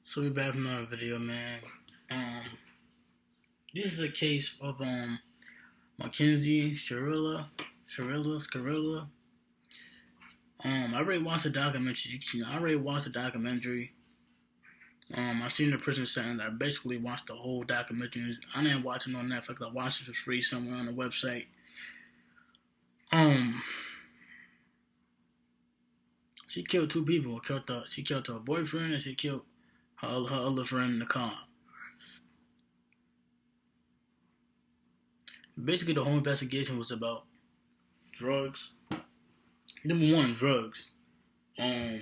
So we back from another video, man. Um, this is a case of Mackenzie Scarilla. I already watched the documentary. I seen the prison sentence. I basically watched the whole documentary. I didn't watch it on Netflix. I watched it for free somewhere on the website. She killed two people. She killed her boyfriend and she killed her other friend in the car. Basically, the whole investigation was about drugs. Number one, drugs. Cause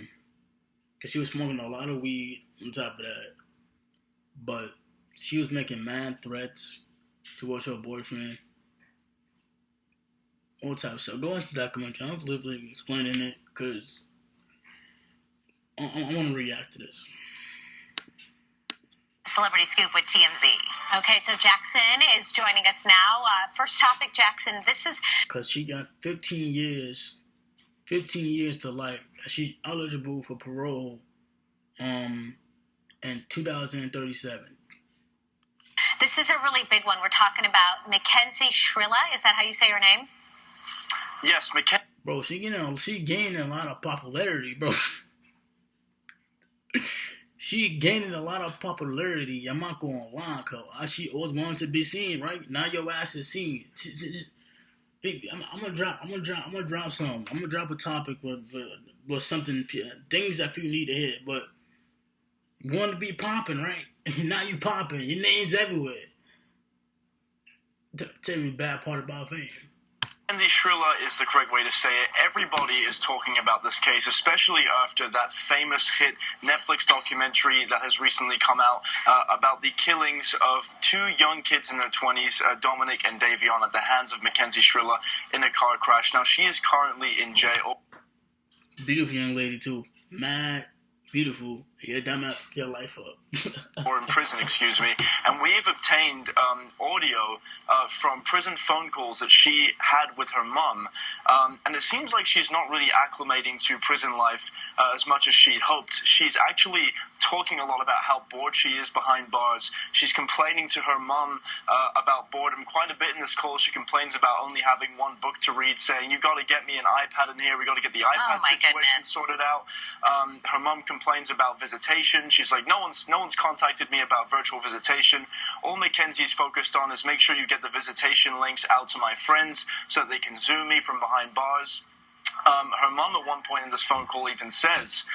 she was smoking a lot of weed on top of that, but she was making mad threats towards her boyfriend. All type of stuff. Go watch the documentary. I'm literally explaining it because I want to react to this. Celebrity Scoop with TMZ. Okay, so Jackson is joining us now. First topic, Jackson. This is because she got 15 years to life. She's eligible for parole in 2037. This is a really big one. We're talking about Mackenzie Shrilla. Is that how you say her name? Yes, Mackenzie. Bro, she gaining a lot of popularity, bro. She gaining a lot of popularity. I'm not going to lie, cause she always wanted to be seen, right? Now your ass is seen. I'm gonna drop something. I'm gonna drop a topic with something, things that people need to hear. But you want to be popping, right? Now you popping. Your name's everywhere. Tell me the bad part about fame. Mackenzie Shrilla is the correct way to say it. Everybody is talking about this case, especially after that famous hit Netflix documentary that has recently come out about the killings of two young kids in their 20s, Dominic and Davion, at the hands of Mackenzie Shrilla in a car crash. Now, she is currently in jail. Beautiful young lady, too. Mad, beautiful. Yeah, damn it, your life up. Or in prison, excuse me. And we've obtained audio from prison phone calls that she had with her mum. And it seems like she's not really acclimating to prison life as much as she'd hoped. She's actually talking a lot about how bored she is behind bars. She's complaining to her mum about boredom quite a bit in this call. She complains about only having one book to read, saying, "You got to get me an iPad in here. We got to get the iPad situation sorted out." Her mum complains about visitation. She's like, no one's contacted me about virtual visitation. All Mackenzie's focused on is make sure you get the visitation links out to my friends so that they can Zoom me from behind bars. Her mum at one point in this phone call even says,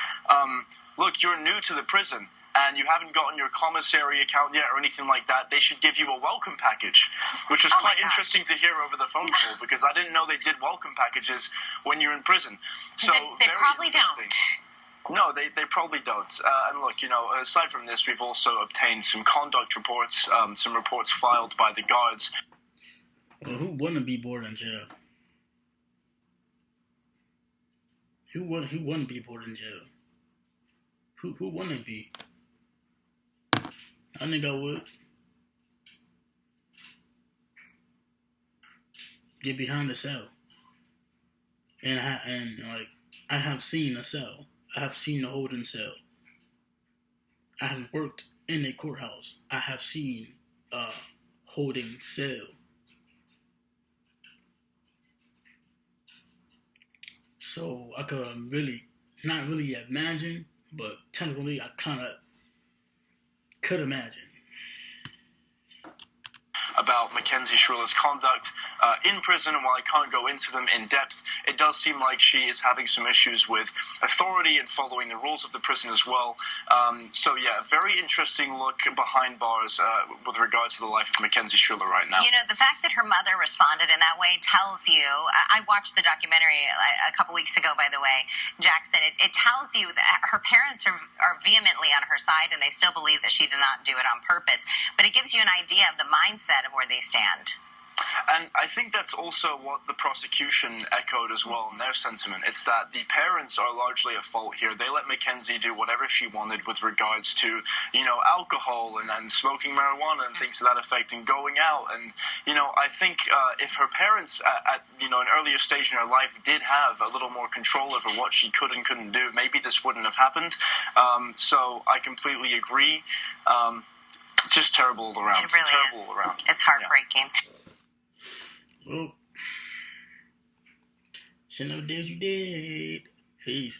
look, you're new to the prison and you haven't gotten your commissary account yet or anything like that. They should give you a welcome package, which was quite interesting to hear over the phone call because I didn't know they did welcome packages when you're in prison. So they probably don't. No, they probably don't. And look, aside from this, we've also obtained some conduct reports, some reports filed by the guards. Well, who wouldn't be bored in jail? Who wouldn't be bored in jail? Who wouldn't be? I think I would. Get behind a cell. And I have seen a cell. I have seen a holding cell. I have worked in a courthouse. I have seen a holding cell. So I could not really imagine, but technically I kind of could imagine. About Mackenzie Shrilla's conduct in prison, and while I can't go into them in depth, it does seem like she is having some issues with authority and following the rules of the prison as well. So yeah, very interesting look behind bars with regards to the life of Mackenzie Shrilla right now. The fact that her mother responded in that way tells you, I watched the documentary a couple weeks ago, by the way, Jackson, it tells you that her parents are vehemently on her side and they still believe that she did not do it on purpose. But it gives you an idea of the mindset of where they stand. And I think that's also what the prosecution echoed as well in their sentiment. It's that the parents are largely at fault here. They let Mackenzie do whatever she wanted with regards to, alcohol and smoking marijuana and things to that effect and going out. And, I think if her parents at an earlier stage in her life did have a little more control over what she could and couldn't do, maybe this wouldn't have happened. So I completely agree. It's just terrible all around. It really terrible is. All around. It's heartbreaking. Well, shouldn't have did what you did. Peace.